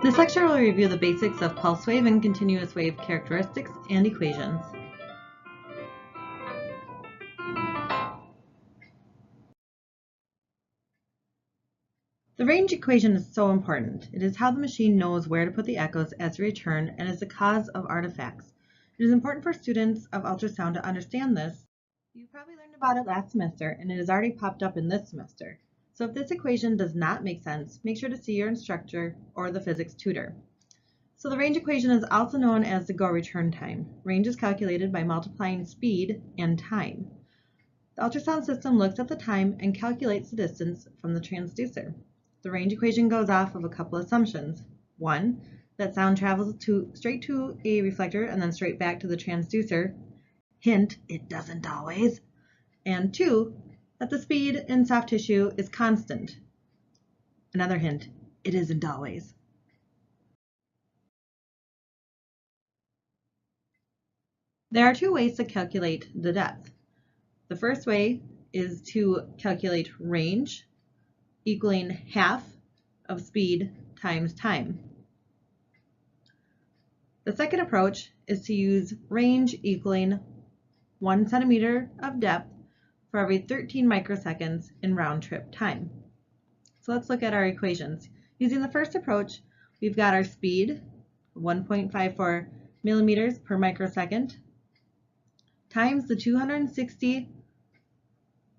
This lecture will review the basics of pulse wave and continuous wave characteristics and equations. The range equation is so important. It is how the machine knows where to put the echoes as they return and is the cause of artifacts. It is important for students of ultrasound to understand this. You probably learned about it last semester and it has already popped up in this semester. So if this equation does not make sense, make sure to see your instructor or the physics tutor. So the range equation is also known as the go-return time. Range is calculated by multiplying speed and time. The ultrasound system looks at the time and calculates the distance from the transducer. The range equation goes off of a couple assumptions. One, that sound travels straight to a reflector and then straight back to the transducer. Hint, it doesn't always. And two, that the speed in soft tissue is constant. Another hint, it isn't always. There are two ways to calculate the depth. The first way is to calculate range equaling half of speed times time. The second approach is to use range equaling 1 centimeter of depth for every 13 microseconds in round trip time. So let's look at our equations. Using the first approach, we've got our speed, 1.54 millimeters per microsecond, times the 260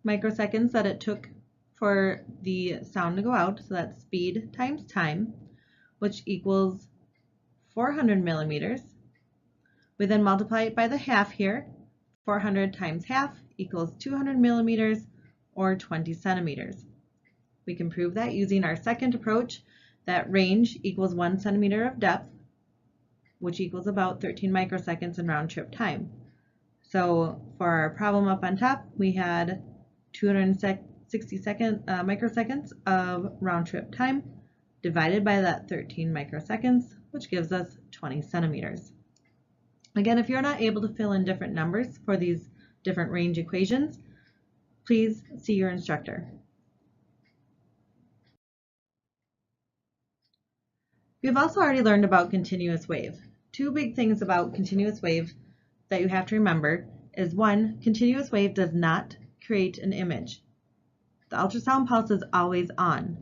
microseconds that it took for the sound to go out, so that's speed times time, which equals 400 millimeters. We then multiply it by the half here. 400 times half equals 200 millimeters or 20 centimeters. We can prove that using our second approach, that range equals 1 centimeter of depth, which equals about 13 microseconds in round trip time. So for our problem up on top, we had 260 microseconds of round trip time divided by that 13 microseconds, which gives us 20 centimeters. Again, if you're not able to fill in different numbers for these different range equations, please see your instructor. We've also already learned about continuous wave. Two big things about continuous wave that you have to remember is one, continuous wave does not create an image. The ultrasound pulse is always on.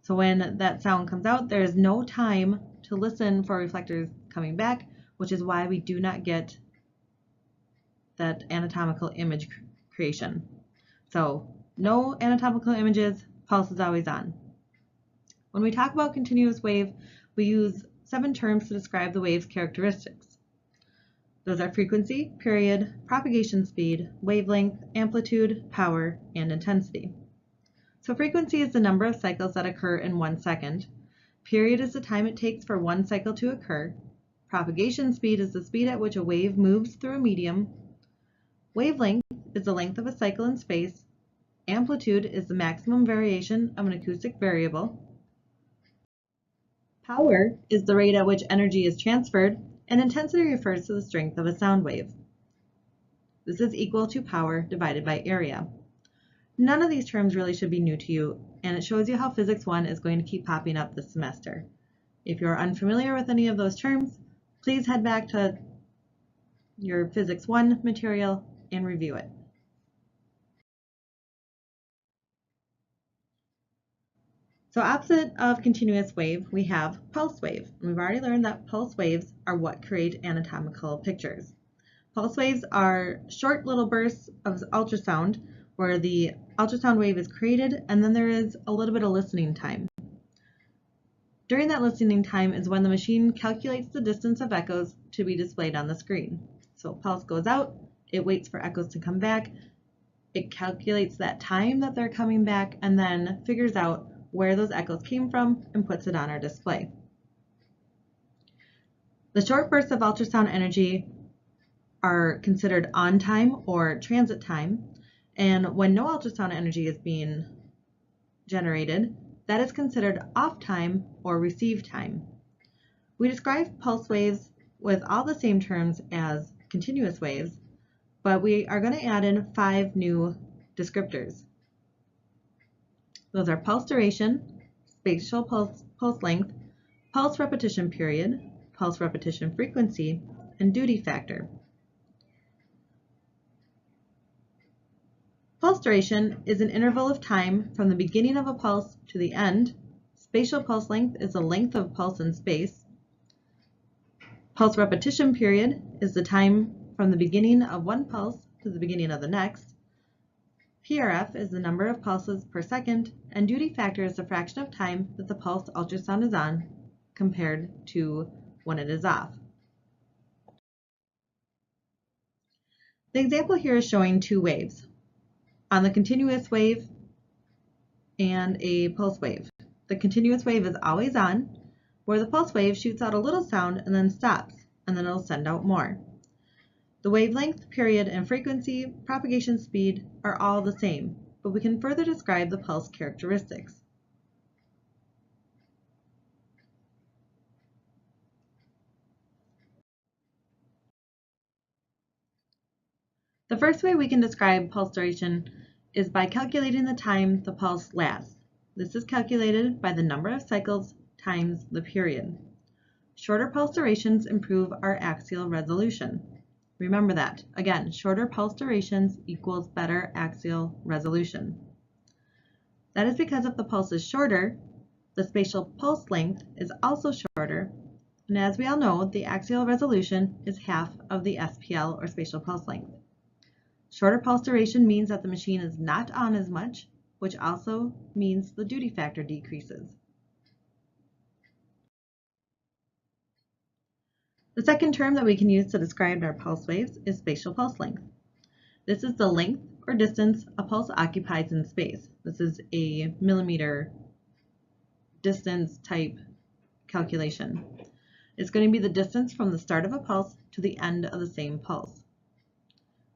So when that sound comes out, there is no time to listen for reflectors coming back, which is why we do not get that anatomical image creation. So no anatomical images, pulse is always on. When we talk about continuous wave, we use 7 terms to describe the wave's characteristics. Those are frequency, period, propagation speed, wavelength, amplitude, power, and intensity. So frequency is the number of cycles that occur in 1 second. Period is the time it takes for one cycle to occur. Propagation speed is the speed at which a wave moves through a medium. Wavelength is the length of a cycle in space. Amplitude is the maximum variation of an acoustic variable. Power is the rate at which energy is transferred, and intensity refers to the strength of a sound wave. This is equal to power divided by area. None of these terms really should be new to you, and it shows you how Physics 1 is going to keep popping up this semester. If you're unfamiliar with any of those terms, please head back to your Physics 1 material and review it. So opposite of continuous wave, we have pulse wave. And we've already learned that pulse waves are what create anatomical pictures. Pulse waves are short little bursts of ultrasound where the ultrasound wave is created and then there is a little bit of listening time. During that listening time is when the machine calculates the distance of echoes to be displayed on the screen. So pulse goes out, it waits for echoes to come back, it calculates that time that they're coming back, and then figures out where those echoes came from and puts it on our display. The short bursts of ultrasound energy are considered on time or transit time, and when no ultrasound energy is being generated, that is considered off time or receive time. We describe pulse waves with all the same terms as continuous waves, but we are going to add in 5 new descriptors. Those are pulse duration, spatial pulse length, pulse repetition period, pulse repetition frequency, and duty factor. Pulse duration is an interval of time from the beginning of a pulse to the end. Spatial pulse length is the length of pulse in space. Pulse repetition period is the time from the beginning of one pulse to the beginning of the next. PRF is the number of pulses per second, and duty factor is the fraction of time that the pulse ultrasound is on compared to when it is off. The example here is showing two waves, on the continuous wave and a pulse wave. The continuous wave is always on, where the pulse wave shoots out a little sound and then stops, and then it'll send out more. The wavelength, period, and frequency, propagation speed are all the same, but we can further describe the pulse characteristics. The first way we can describe pulse duration is by calculating the time the pulse lasts. This is calculated by the number of cycles times the period. Shorter pulse durations improve our axial resolution. Remember that. Again, shorter pulse durations equals better axial resolution. That is because if the pulse is shorter, the spatial pulse length is also shorter, and as we all know, the axial resolution is half of the SPL or spatial pulse length. Shorter pulse duration means that the machine is not on as much, which also means the duty factor decreases. The second term that we can use to describe our pulse waves is spatial pulse length. This is the length or distance a pulse occupies in space. This is a millimeter distance type calculation. It's going to be the distance from the start of a pulse to the end of the same pulse.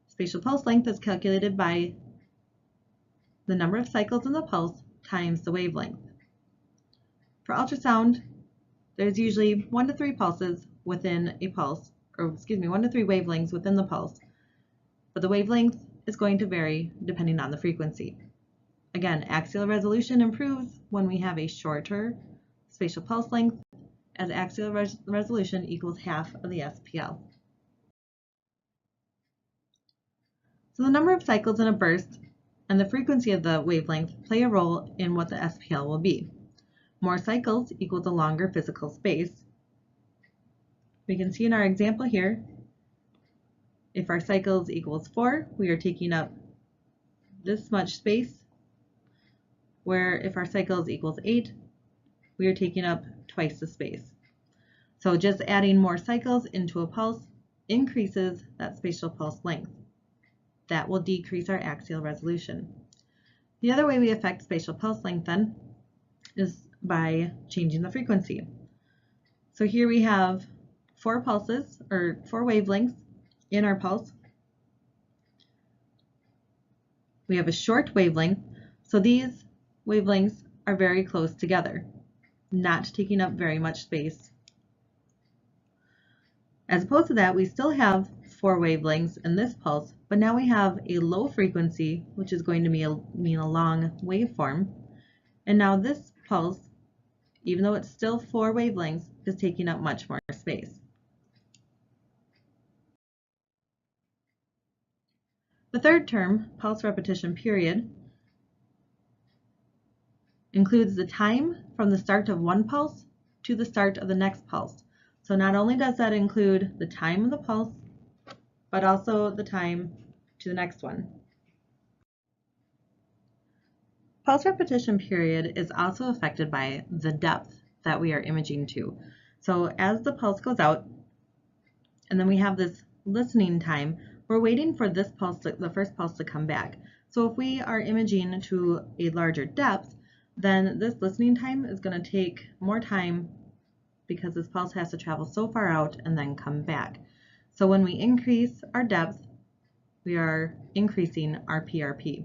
Spatial pulse length is calculated by the number of cycles in the pulse times the wavelength. For ultrasound, there's usually 1 to 3 pulses within a pulse, or 1 to 3 wavelengths within the pulse, but the wavelength is going to vary depending on the frequency. Again, axial resolution improves when we have a shorter spatial pulse length, as axial resolution equals half of the SPL. So the number of cycles in a burst and the frequency of the wavelength play a role in what the SPL will be. More cycles equals a longer physical space. We can see in our example here, if our cycles equals 4, we are taking up this much space, where if our cycles equals 8, we are taking up twice the space. So just adding more cycles into a pulse increases that spatial pulse length. That will decrease our axial resolution. The other way we affect spatial pulse length then is by changing the frequency. So here we have 4 pulses, or 4 wavelengths in our pulse. We have a short wavelength, so these wavelengths are very close together, not taking up very much space. As opposed to that, we still have 4 wavelengths in this pulse, but now we have a low frequency, which is going to mean a long waveform. And now this pulse, even though it's still 4 wavelengths, is taking up much more space. The third term, pulse repetition period, includes the time from the start of one pulse to the start of the next pulse. So not only does that include the time of the pulse, but also the time to the next one. Pulse repetition period is also affected by the depth that we are imaging to. So as the pulse goes out, and then we have this listening time, we're waiting for this pulse, the first pulse, to come back. So if we are imaging to a larger depth, then this listening time is going to take more time because this pulse has to travel so far out and then come back. So when we increase our depth, we are increasing our PRP.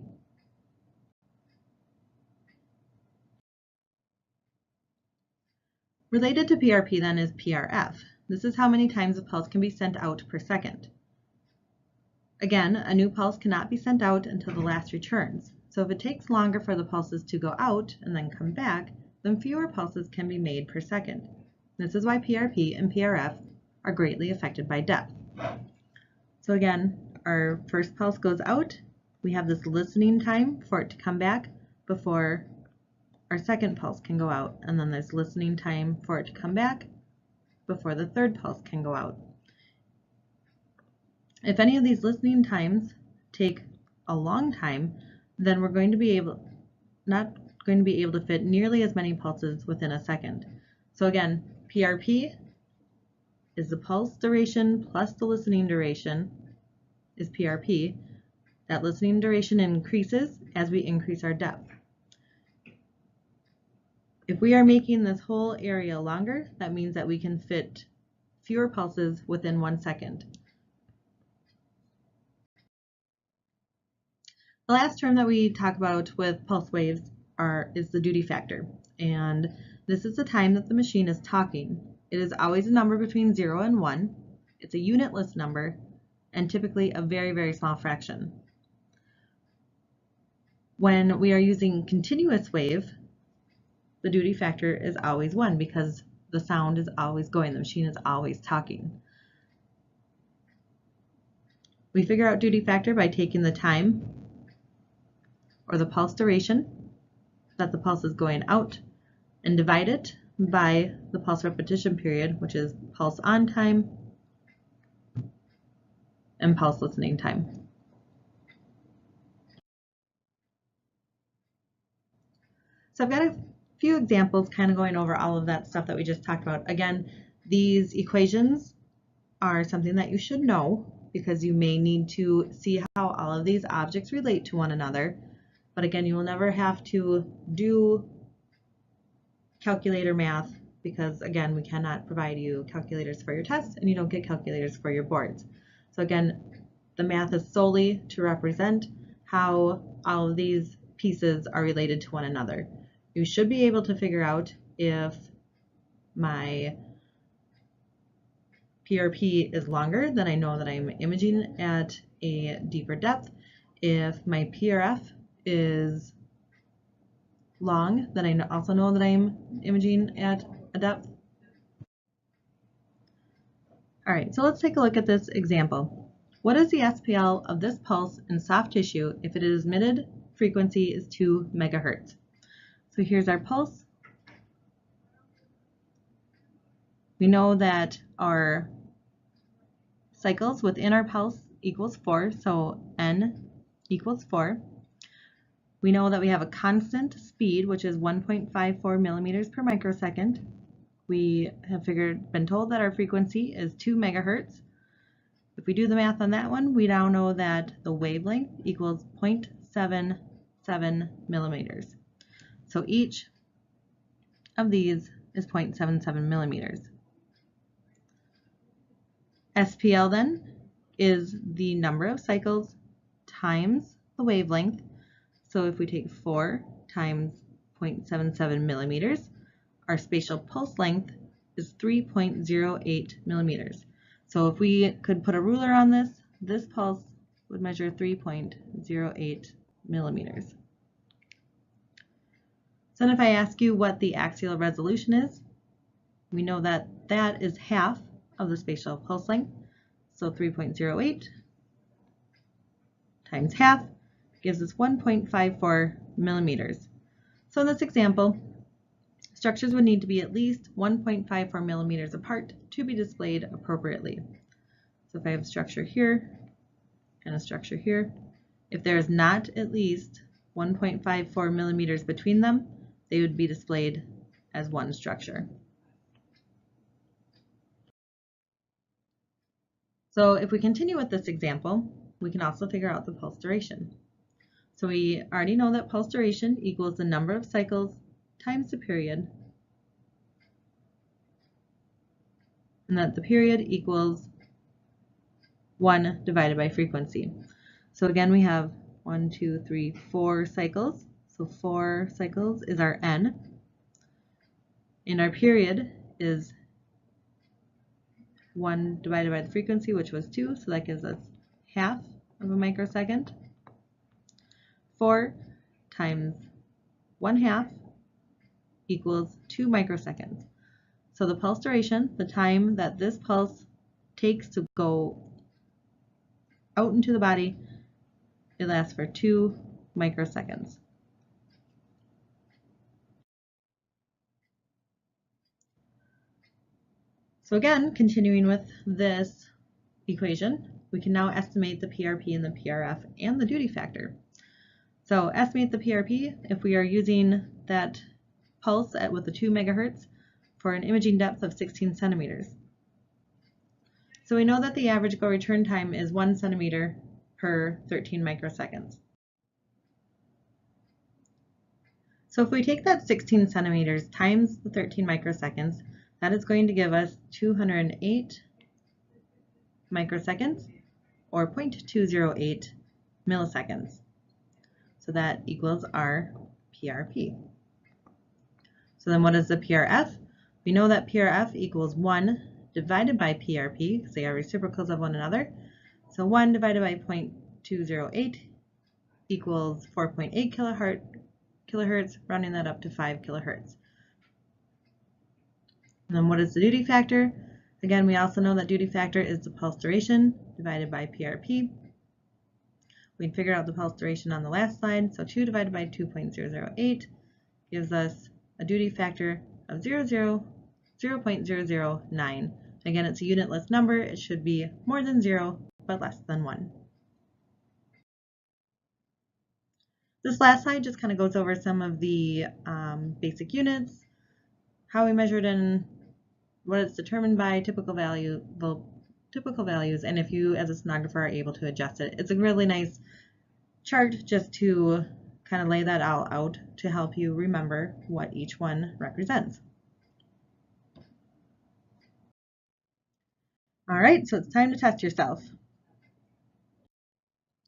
Related to PRP then is PRF. This is how many times a pulse can be sent out per second. Again, a new pulse cannot be sent out until the last returns. So if it takes longer for the pulses to go out and then come back, then fewer pulses can be made per second. This is why PRP and PRF are greatly affected by depth. So again, our first pulse goes out. We have this listening time for it to come back before our second pulse can go out, and then there's listening time for it to come back before the third pulse can go out. If any of these listening times take a long time, then we're going to be not going to be able to fit nearly as many pulses within a second. So again, PRP is the pulse duration plus the listening duration is PRP. That listening duration increases as we increase our depth. If we are making this whole area longer, that means that we can fit fewer pulses within 1 second. The last term that we talk about with pulse waves is the duty factor, and this is the time that the machine is talking. It is always a number between 0 and 1. It's a unitless number and typically a very, very small fraction. When we are using continuous wave, the duty factor is always 1 because the sound is always going, the machine is always talking. We figure out duty factor by taking the time or the pulse duration that the pulse is going out and divide it by the pulse repetition period, which is pulse on time and pulse listening time. So I've got a few examples kind of going over all of that stuff that we just talked about. Again, these equations are something that you should know because you may need to see how all of these objects relate to one another. But again, you will never have to do calculator math because again, we cannot provide you calculators for your tests and you don't get calculators for your boards. So again, the math is solely to represent how all of these pieces are related to one another. You should be able to figure out if my PRP is longer, then I know that I'm imaging at a deeper depth. If my PRF is long, then I also know that I'm imaging at a depth. All right, so let's take a look at this example. What is the SPL of this pulse in soft tissue if its emitted frequency is 2 megahertz? So here's our pulse. We know that our cycles within our pulse equals 4, so N equals 4. We know that we have a constant speed, which is 1.54 millimeters per microsecond. We have been told that our frequency is 2 megahertz. If we do the math on that one, we now know that the wavelength equals 0.77 millimeters. So each of these is 0.77 millimeters. SPL then is the number of cycles times the wavelength. So if we take 4 times 0.77 millimeters, our spatial pulse length is 3.08 millimeters. So if we could put a ruler on this pulse would measure 3.08 millimeters. So then if I ask you what the axial resolution is, we know that that is half of the spatial pulse length. So 3.08 times half gives us 1.54 millimeters. So in this example, structures would need to be at least 1.54 millimeters apart to be displayed appropriately. So if I have a structure here and a structure here, if there is not at least 1.54 millimeters between them, they would be displayed as one structure. So if we continue with this example, we can also figure out the pulse duration. So we already know that pulse duration equals the number of cycles times the period, and that the period equals 1 divided by frequency. So again, we have 1, 2, 3, 4 cycles. So 4 cycles is our N. And our period is 1 divided by the frequency, which was 2, so that gives us half of a microsecond. 4 times 1/2 equals 2 microseconds. So the pulse duration, the time that this pulse takes to go out into the body, it lasts for 2 microseconds. So again, continuing with this equation, we can now estimate the PRP and the PRF and the duty factor. So estimate the PRP if we are using that pulse with the 2 megahertz for an imaging depth of 16 centimeters. So we know that the average go return time is 1 centimeter per 13 microseconds. So if we take that 16 centimeters times the 13 microseconds, that is going to give us 208 microseconds, or 0.208 milliseconds. So that equals our PRP. So then what is the PRF? We know that PRF equals 1 divided by PRP, because they are reciprocals of one another. So 1 divided by 0.208 equals 4.8 kilohertz, rounding that up to 5 kilohertz. And then what is the duty factor? Again, we also know that duty factor is the pulse duration divided by PRP. We figured out the pulse duration on the last slide, so 2 divided by 2.008 gives us a duty factor of 0.009. Again, it's a unitless number. It should be more than 0, but less than 1. This last slide just kind of goes over some of the basic units, how we measured in, what it's determined by, typical values, and if you as a sonographer are able to adjust it. It's a really nice chart just to kind of lay that all out to help you remember what each one represents. All right, so it's time to test yourself.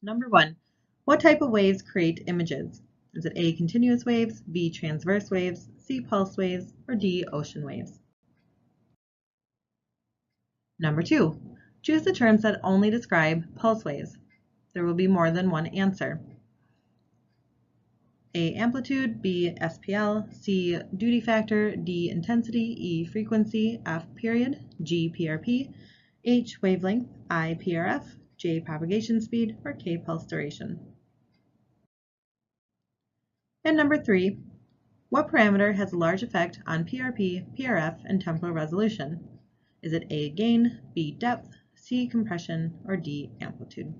Number 1, what type of waves create images? Is it A, continuous waves, B, transverse waves, C, pulse waves, or D, ocean waves? Number 2, choose the terms that only describe pulse waves. There will be more than one answer. A, amplitude, B, SPL, C, duty factor, D, intensity, E, frequency, F, period, G, PRP, H, wavelength, I, PRF, J, propagation speed, or K, pulse duration. And number 3, what parameter has a large effect on PRP, PRF, and temporal resolution? Is it A, gain, B, depth, C, compression, or D, amplitude?